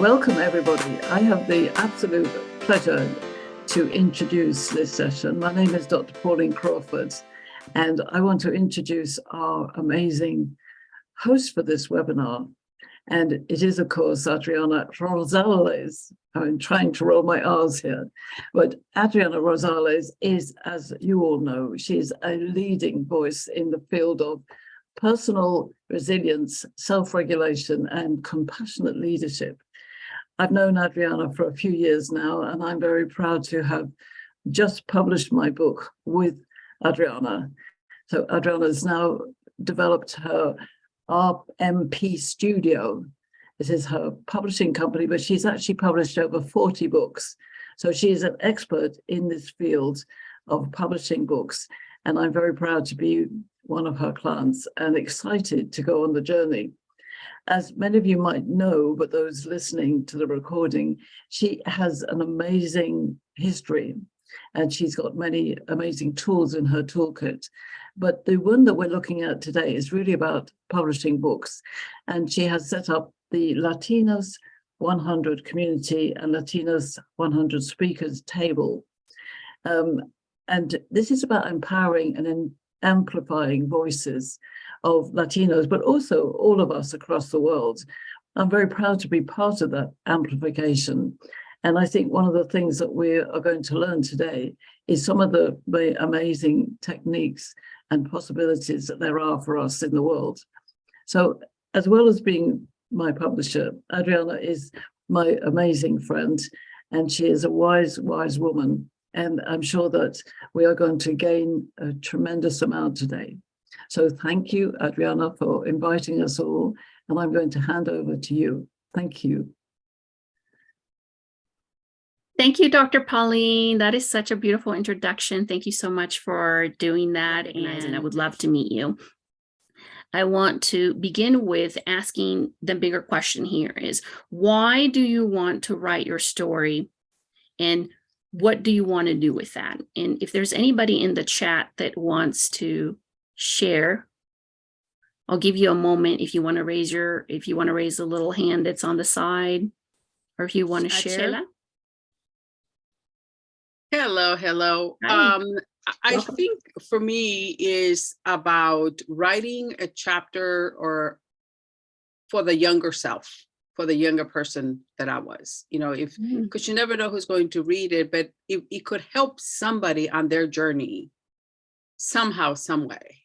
Welcome, everybody. I have the absolute pleasure to introduce this session. My name is Dr. Pauline Crawford, and I want to introduce our amazing host for this webinar. And it is, of course, Adriana Rosales. I'm trying to roll my R's here. But Adriana Rosales is, as you all know, she's a leading voice in the field of personal resilience, self-regulation, and compassionate leadership. I've known Adriana for a few years now, and I'm very proud to have just published my book with Adriana. So Adriana has now developed her RMPStudio. This is her publishing company, but she's actually published over 40 books. So she's an expert in this field of publishing books. And I'm very proud to be one of her clients and excited to go on the journey. As many of you might know, but those listening to the recording, she has an amazing history and she's got many amazing tools in her toolkit. But the one that we're looking at today is really about publishing books. And she has set up the Latinas 100 community and Latinas 100 speakers table. And this is about empowering and amplifying voices of Latinos, but also all of us across the world. I'm very proud to be part of that amplification. And I think one of the things that we are going to learn today is some of the amazing techniques and possibilities that there are for us in the world. So as well as being my publisher, Adriana is my amazing friend, and she is a wise, wise woman. And I'm sure that we are going to gain a tremendous amount today. So thank you, Adriana, for inviting us all. And I'm going to hand over to you. Thank you. Thank you, Dr. Pauline. That is such a beautiful introduction. Thank you so much for doing that. And I would love to meet you. I want to begin with asking the bigger question here is, why do you want to write your story? And what do you want to do with that? And if there's anybody in the chat that wants to share, I'll give you a moment if you want to raise the little hand that's on the side, or if you want to share. Hello. I think for me is about writing a chapter or for the younger self, for the younger person that I was, because you never know who's going to read it, but it could help somebody on their journey somehow, some way.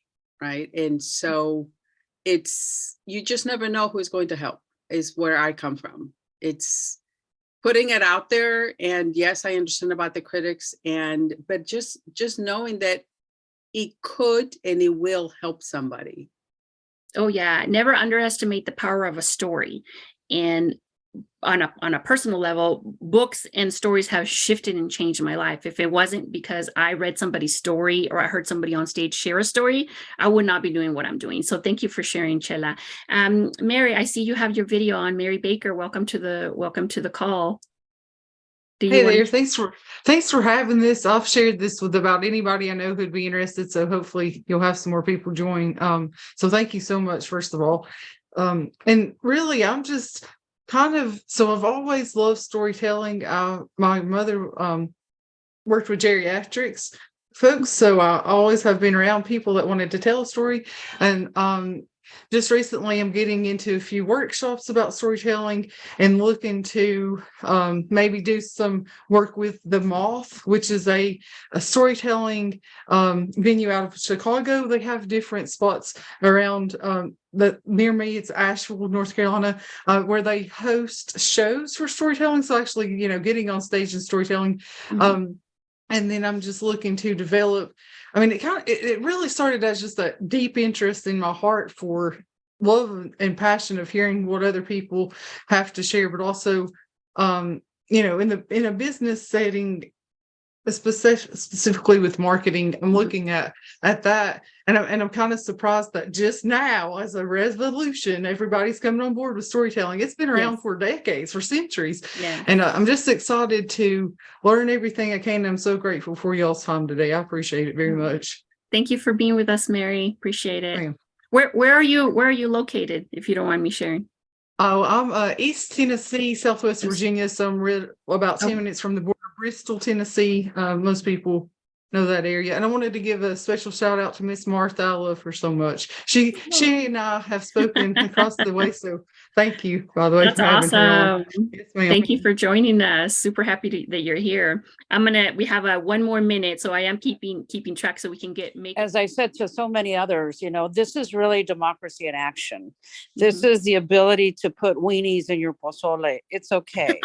Right. And so you just never know who's going to help is where I come from. It's putting it out there. And yes, I understand about the critics but just knowing that it could and it will help somebody. Oh yeah. Never underestimate the power of a story. And on a personal level, books and stories have shifted and changed my life. If it wasn't because I read somebody's story or I heard somebody on stage share a story, I would not be doing what I'm doing. So thank you for sharing, Chela. Mary, I see you have your video on. Mary Baker, welcome to the call. Hey there, thanks for having this. I've shared this with about anybody I know who'd be interested, so hopefully you'll have some more people join. So thank you so much, first of all. And really, I'm just so I've always loved storytelling. My mother worked with geriatrics folks, so I always have been around people that wanted to tell a story. And just recently, I'm getting into a few workshops about storytelling and looking to maybe do some work with The Moth, which is a storytelling venue out of Chicago. They have different spots around near me. It's Asheville, North Carolina, where they host shows for storytelling. So actually, getting on stage and storytelling. And then I'm just looking to develop. I mean, it really started as just a deep interest in my heart for love and passion of hearing what other people have to share, but also, in a business setting, specifically with marketing, I'm looking at that, and I'm kind of surprised that just now, as a revolution, everybody's coming on board with storytelling. It's been around for decades, for centuries, and I'm just excited to learn everything I can. I'm so grateful for y'all's time today. I appreciate it very much. Thank you for being with us, Mary. Appreciate it. Where are you located, if you don't mind me sharing? Oh, I'm East Tennessee, Southwest Virginia. So I'm about 10 minutes from the border, Bristol, Tennessee. Most people know that area. And I wanted to give a special shout out to Miss Martha. I love her so much. She and I have spoken across the way. So thank you, by the way, That's for having her on. awesome. Yes, ma'am. Thank you for joining us. Super happy that you're here. We have one more minute, so I am keeping track so we can as I said to so many others, this is really democracy in action. This is the ability to put weenies in your pozole. It's okay.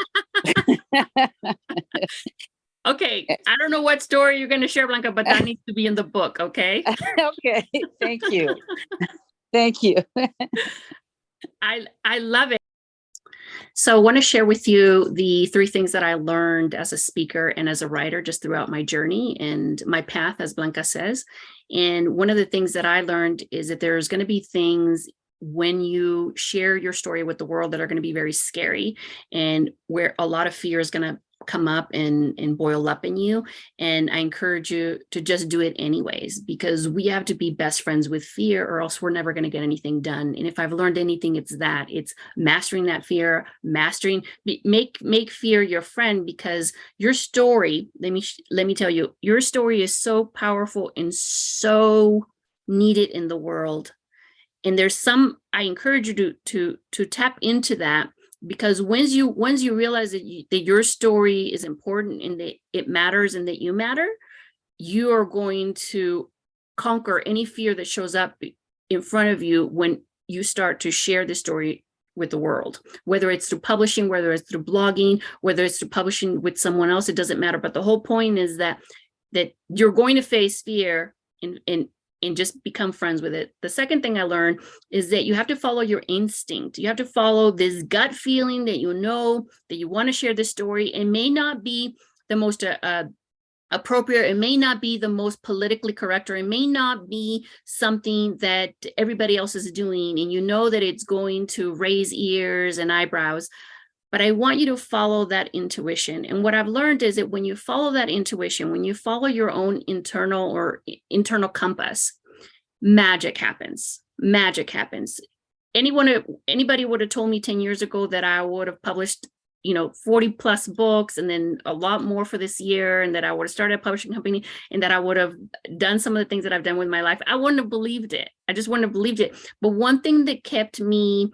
Okay, I don't know what story you're going to share, Blanca, but that needs to be in the book, okay? Okay, thank you. Thank you. I love it. So I want to share with you the 3 things that I learned as a speaker and as a writer just throughout my journey and my path, as Blanca says. And one of the things that I learned is that there's going to be things when you share your story with the world that are going to be very scary and where a lot of fear is going to come up and boil up in you. And I encourage you to just do it anyways, because we have to be best friends with fear or else we're never going to get anything done. And if I've learned anything, it's mastering that fear, make fear your friend, because your story, let me tell you, your story is so powerful and so needed in the world. And I encourage you to tap into that, because once you realize that your story is important and that it matters and that you matter, you are going to conquer any fear that shows up in front of you when you start to share the story with the world, whether it's through publishing, whether it's through blogging, whether it's through publishing with someone else, it doesn't matter. But the whole point is that you're going to face fear and just become friends with it. The second thing I learned is that you have to follow your instinct. You have to follow this gut feeling that that you want to share the story. It may not be the most appropriate. It may not be the most politically correct, or it may not be something that everybody else is doing. And you know that it's going to raise ears and eyebrows. But I want you to follow that intuition. And what I've learned is that when you follow that intuition, when you follow your own internal compass, magic happens. Magic happens. Anybody would have told me 10 years ago that I would have published 40 plus books and then a lot more for this year, and that I would have started a publishing company, and that I would have done some of the things that I've done with my life, I wouldn't have believed it. I just wouldn't have believed it. But one thing that kept me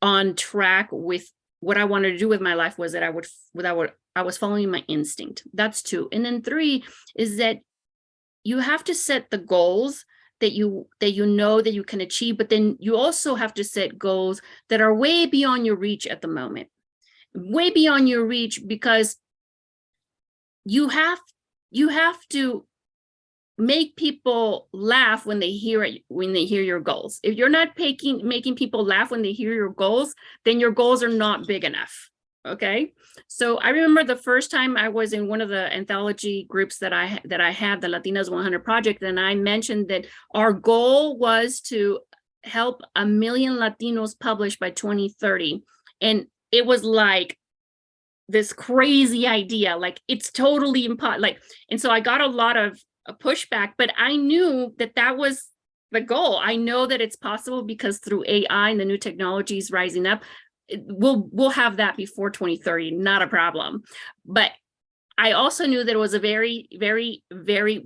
on track with what I wanted to do with my life was that I was following my instinct. That's 2. And then 3 is that you have to set the goals that you know that you can achieve, but then you also have to set goals that are way beyond your reach at the moment. Way beyond your reach, because you have to make people laugh when they hear your goals. If you're not making people laugh when they hear your goals, then your goals are not big enough. Okay. So I remember the first time I was in one of the anthology groups that I had, the Latinas 100 Project, and I mentioned that our goal was to help 1 million Latinos publish by 2030. And it was like this crazy idea, like it's totally impossible. And so I got a lot of pushback, but I knew that was the goal. I know that it's possible because through AI and the new technologies rising up, we'll have that before 2030, not a problem. But I also knew that it was a very, very, very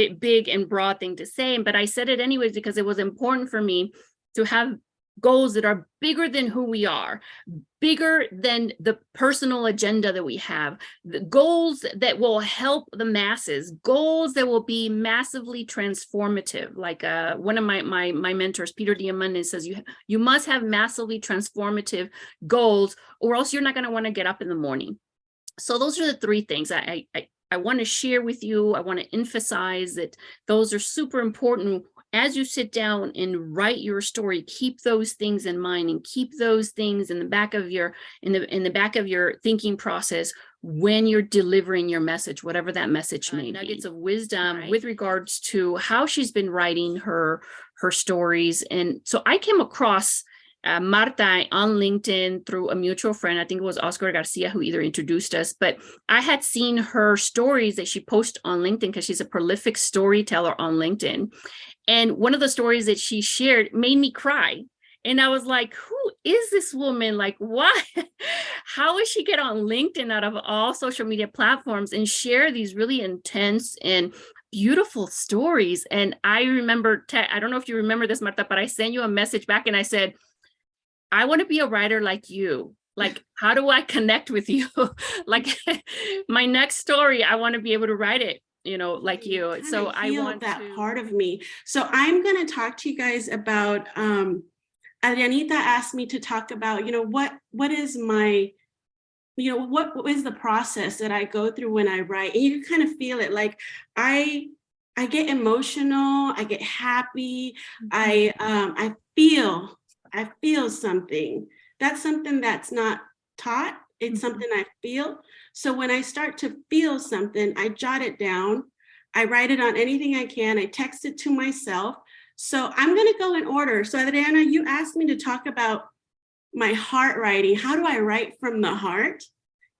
big and broad thing to say, but I said it anyways because it was important for me to have goals that are bigger than who we are, bigger than the personal agenda that we have, the goals that will help the masses, goals that will be massively transformative. Like one of my mentors, Peter Diamandis, says you must have massively transformative goals, or else you're not going to want to get up in the morning. So those are the 3 things I want to share with you. I want to emphasize that those are super important. As you sit down and write your story, keep those things in mind and keep those things in the back of your thinking process when you're delivering your message, whatever that message may be. Nuggets of wisdom with regards to how she's been writing her stories. And so I came across Marta on LinkedIn through a mutual friend. I think it was Oscar Garcia who either introduced us, but I had seen her stories that she posts on LinkedIn because she's a prolific storyteller on LinkedIn. And one of the stories that she shared made me cry. And I was like, who is this woman? Like, what? How does she get on LinkedIn out of all social media platforms and share these really intense and beautiful stories? And I remember, I don't know if you remember this, Marta, but I sent you a message back and I said, I want to be a writer like you. Like, how do I connect with you? Like, my next story, I want to be able to write it, you know, like you. So I want that part of me. So I'm going to talk to you guys about, Adrianita asked me to talk about, you know, what is my, you know, what is the process that I go through when I write? And you can kind of feel it. Like I get emotional, I get happy, I feel something. That's something that's not taught. It's something I feel. So when I start to feel something, I jot it down. I write it on anything I can. I text it to myself. So I'm going to go in order. So Adriana, you asked me to talk about my heart writing. How do I write from the heart?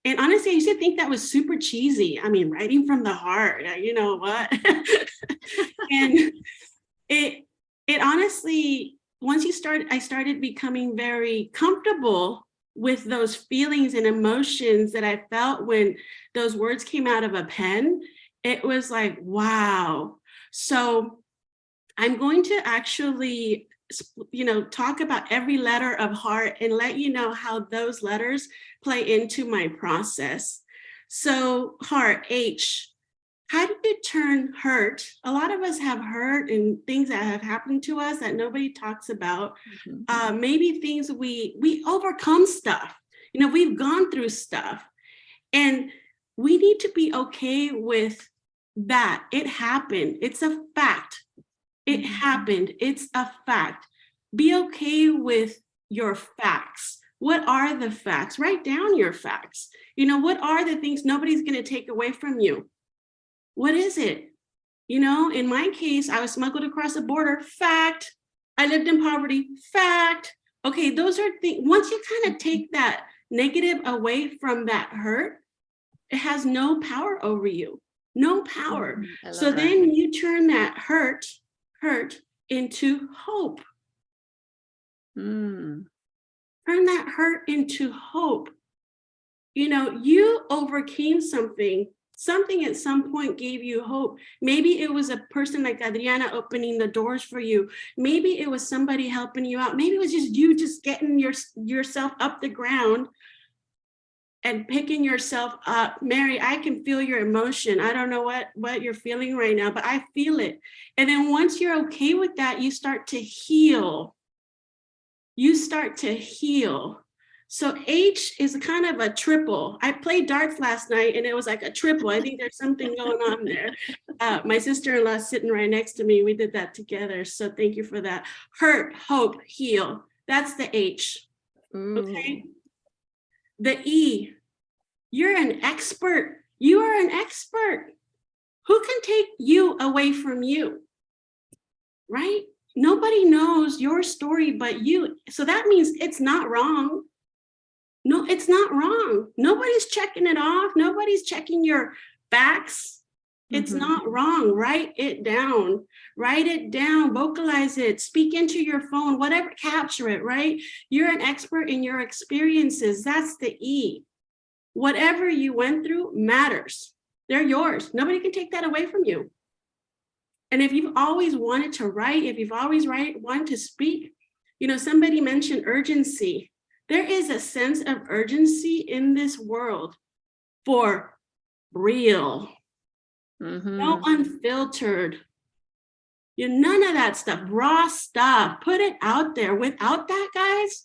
And honestly, I used to think that was super cheesy. I mean, writing from the heart, you know what? And it honestly, once I started becoming very comfortable with those feelings and emotions that I felt when those words came out of a pen. It was like, wow. So I'm going to actually, you know, talk about every letter of heart and let you know how those letters play into my process. So heart, H, how do you turn hurt? A lot of us have hurt and things that have happened to us that nobody talks about. Maybe things we overcome stuff. You know, we've gone through stuff and we need to be okay with that. It happened. It's a fact. It happened. It's a fact. Be okay with your facts. What are the facts? Write down your facts. You know, what are the things nobody's going to take away from you? What is it? You know, in my case, I was smuggled across the border. Fact. I lived in poverty. Fact. Okay, those are things. Once you kind of take that negative away from that hurt, it has no power over you. No power. So then you turn that hurt into hope. Turn that hurt into hope. You know, you overcame something at some point gave you hope. Maybe it was a person like Adriana opening the doors for you. Maybe it was somebody helping you out. Maybe it was just you just getting yourself up the ground and picking yourself up. Mary, I can feel your emotion. I don't know what you're feeling right now, but I feel it. And then once you're okay with that, you start to heal. So H is kind of a triple. I played darts last night and it was like a triple. I think there's something going on there. My sister-in-law sitting right next to me. We did that together. So thank you for that. Hurt, hope, heal. That's the H. Okay. The E, you're an expert. You are an expert. Who can take you away from you? Right? Nobody knows your story but you. So that means it's not wrong. No, it's not wrong. Nobody's checking it off. Nobody's checking your facts. It's not wrong. Write it down. Write it down. Vocalize it. Speak into your phone. Whatever, capture it, right? You're an expert in your experiences. That's the E. Whatever you went through matters. They're yours. Nobody can take that away from you. And if you've always wanted to write, if you've always wanted to speak, you know, somebody mentioned urgency. There is a sense of urgency in this world for real. No unfiltered. None of that stuff, raw stuff. Put it out there. Without that, guys,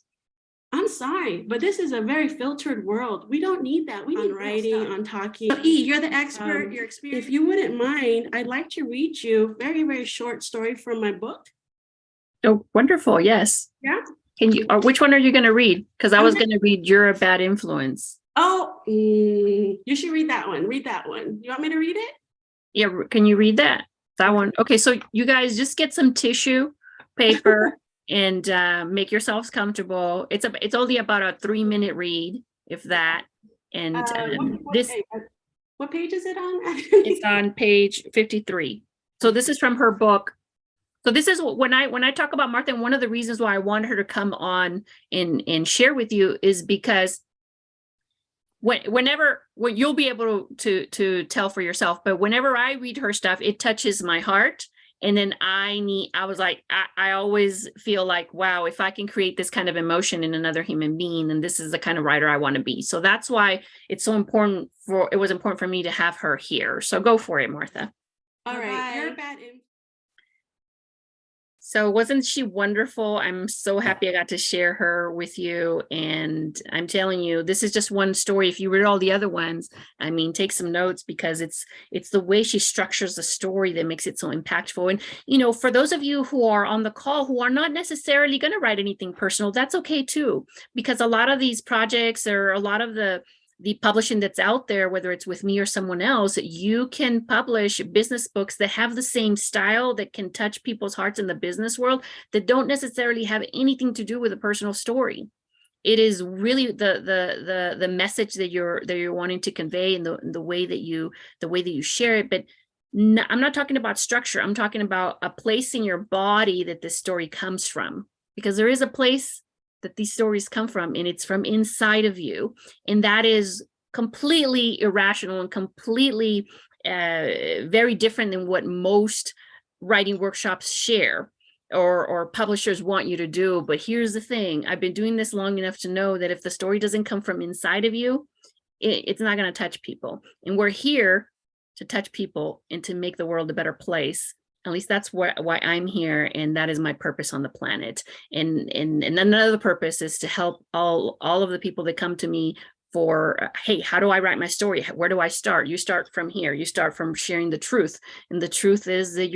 I'm sorry, but this is a very filtered world. We don't need that. We need writing, on talking. So E, you're the expert. Your experience. If you wouldn't mind, I'd like to read you a very, very short story from my book. Oh, wonderful. Yes. Yeah. Can you, or which one are you going to read? Because I was going to read You're a Bad Influence. Oh, you should read that one. Read that one. You want me to read it? Yeah. Can you read that? That one. Okay. So you guys just get some tissue, paper, and make yourselves comfortable. It's only about a 3-minute read, if that. And what page is it on? It's on page 53. So this is from her book, So this is when I talk about Martha, and one of the reasons why I wanted her to come on and share with you is because whenever you'll be able to tell for yourself, but whenever I read her stuff, it touches my heart. And then I always feel like, wow, if I can create this kind of emotion in another human being, then this is the kind of writer I want to be. So that's why it was important for me to have her here. So go for it, Martha. All right. Your bad info. So wasn't she wonderful? I'm so happy I got to share her with you. And I'm telling you, this is just one story. If you read all the other ones, I mean, take some notes, because it's the way she structures the story that makes it so impactful. And, for those of you who are on the call who are not necessarily going to write anything personal, that's okay too, because a lot of these projects, or a lot of the publishing that's out there, whether it's with me or someone else, you can publish business books that have the same style, that can touch people's hearts in the business world, that don't necessarily have anything to do with a personal story. It is really the message that you're wanting to convey, and the way that you share it. But I'm not talking about structure. I'm talking about a place in your body that this story comes from, because there is a place that these stories come from, and it's from inside of you. And that is completely irrational and completely very different than what most writing workshops share or publishers want you to do. But here's the thing, I've been doing this long enough to know that if the story doesn't come from inside of you, it's not going to touch people. And we're here to touch people and to make the world a better place. At least that's why I'm here, and that is my purpose on the planet. And another purpose is to help all of the people that come to me for, hey, how do I write my story? Where do I start? You start from here. You start from sharing the truth. And the truth is that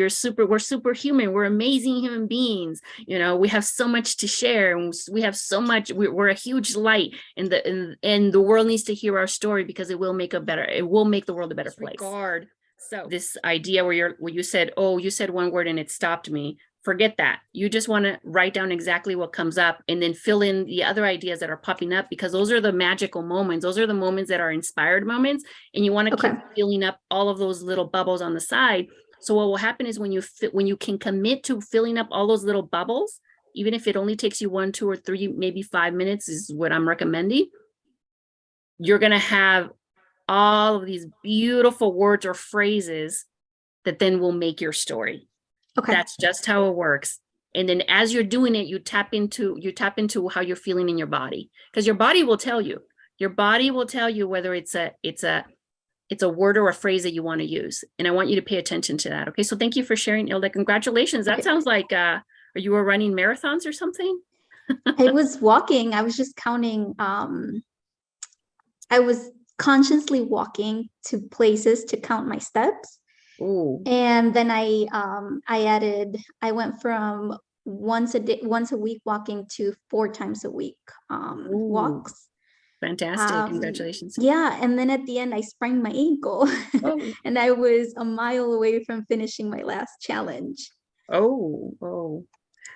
we're superhuman. We're amazing human beings. We have so much to share, and we have so much, we're a huge light, and the world needs to hear our story, because it will make the world a better place. So this idea where you said, oh, you said one word and it stopped me. Forget that. You just want to write down exactly what comes up, and then fill in the other ideas that are popping up, because those are the magical moments. Those are the moments that are inspired moments. And you want to keep filling up all of those little bubbles on the side. So what will happen is when you can commit to filling up all those little bubbles, even if it only takes you 1, 2, or 3, maybe 5 minutes is what I'm recommending, you're going to have all of these beautiful words or phrases that then will make your story. Okay. That's just how it works. And then as you're doing it, you tap into how you're feeling in your body, because your body will tell you. Your body will tell you whether it's a word or a phrase that you want to use. And I want you to pay attention to that. Okay. So thank you for sharing, Ilda. Congratulations. That sounds like you were running marathons or something? I was walking. I was just counting. I was consciously walking to places to count my steps. Ooh. And then I went from once a week walking to 4 times a week walks. Fantastic. Congratulations. Yeah. And then at the end I sprained my ankle. Oh. And I was a mile away from finishing my last challenge. Oh.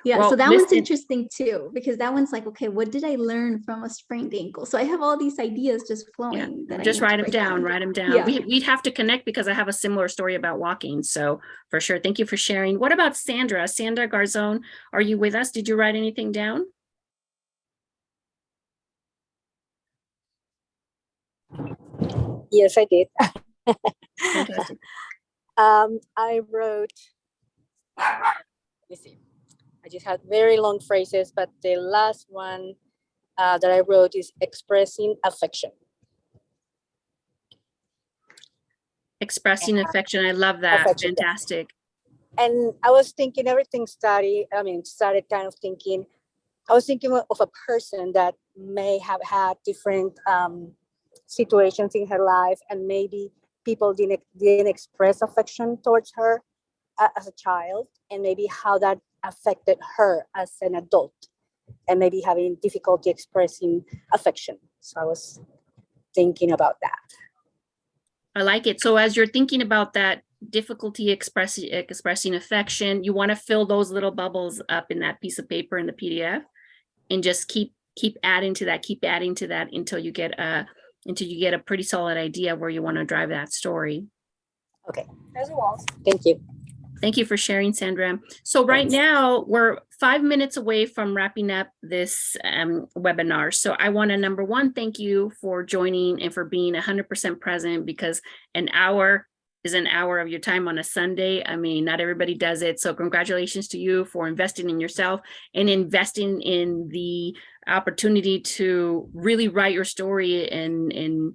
Yeah, well, so that one's interesting too, because that one's like, okay, what did I learn from a sprained ankle? So I have all these ideas just flowing. Yeah, just write them down. Yeah. We'd have to connect, because I have a similar story about walking. So for sure. Thank you for sharing. What about Sandra? Sandra Garzon, are you with us? Did you write anything down? Yes, I did. Fantastic. I wrote, let me see. I just had very long phrases, but the last one that I wrote is expressing affection. Expressing affection. I love that. Affection. Fantastic. And I was thinking started kind of thinking, I was thinking of a person that may have had different situations in her life, and maybe people didn't express affection towards her as a child, and maybe how that affected her as an adult, and maybe having difficulty expressing affection. So I was thinking about that. I like it. So as you're thinking about that difficulty expressing affection, you want to fill those little bubbles up in that piece of paper in the PDF, and just keep adding to that until you get a pretty solid idea where you want to drive that story. Okay. There's a wall. Thank you. Thank you for sharing, Sandra. So right now we're 5 minutes away from wrapping up this webinar. So I want to, number one, thank you for joining and for being 100% present, because an hour is an hour of your time on a Sunday. I mean, not everybody does it. So congratulations to you for investing in yourself and investing in the opportunity to really write your story and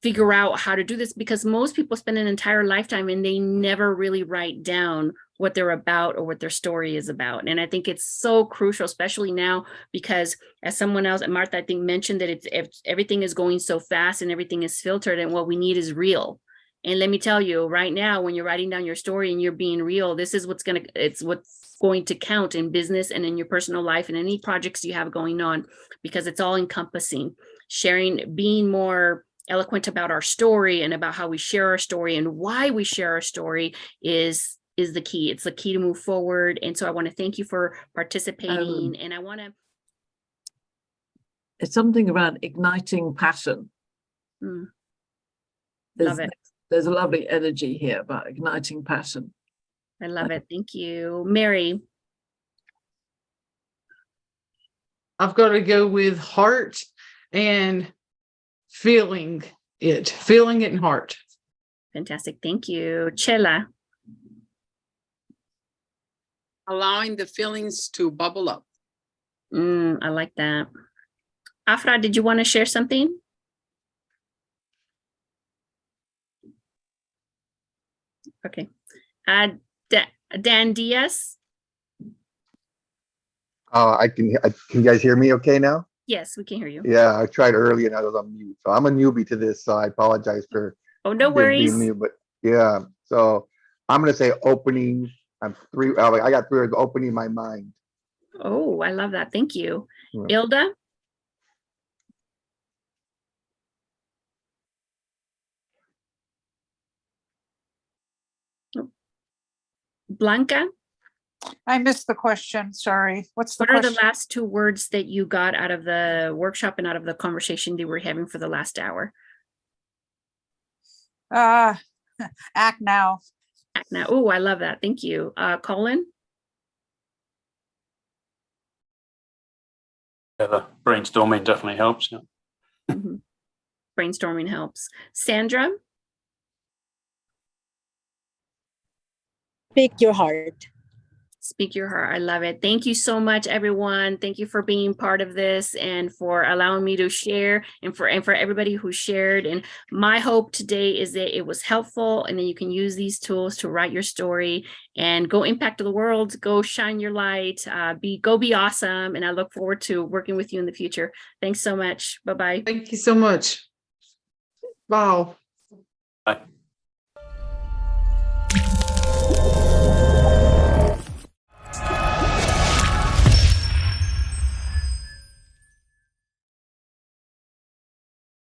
figure out how to do this, because most people spend an entire lifetime and they never really write down what they're about or what their story is about. And I think it's so crucial, especially now, because as someone else, and Martha, I think mentioned that everything is going so fast and everything is filtered, and what we need is real. And let me tell you right now, when you're writing down your story and you're being real, this is what's going to count in business and in your personal life and any projects you have going on, because it's all encompassing. Sharing, being more eloquent about our story and about how we share our story and why we share our story is the key. It's the key to move forward. And so I want to thank you for participating. And I want to. It's something around igniting passion. Love it. There's a lovely energy here about igniting passion. I love it. Thank you. Mary. I've got to go with heart and feeling it in heart. Fantastic. Thank you. Chela. Allowing the feelings to bubble up. I like that. Afra, did you want to share something? Okay. Dan Diaz. Can you guys hear me okay now? Yes, we can hear you. Yeah, I tried earlier and I was on mute. So I'm a newbie to this, so I apologize for no worries. Being new, but yeah. So I'm gonna say opening. I got 3 words: opening my mind. Oh, I love that. Thank you. Yeah. Ilda. Blanca. I missed the question. Sorry. What's the question? What are question? the last 2 words that you got out of the workshop and out of the conversation that we're having for the last hour? Act now. Act now. Oh, I love that. Thank you. Colin? Yeah, the brainstorming definitely helps. Yeah. Mm-hmm. Brainstorming helps. Sandra? Speak your heart. Speak your heart. I love it. Thank you so much, everyone. Thank you for being part of this and for allowing me to share, and for everybody who shared. And my hope today is that it was helpful, and then you can use these tools to write your story and go impact the world, go shine your light, go be awesome. And I look forward to working with you in the future. Thanks so much. Bye-bye. Thank you so much. Wow.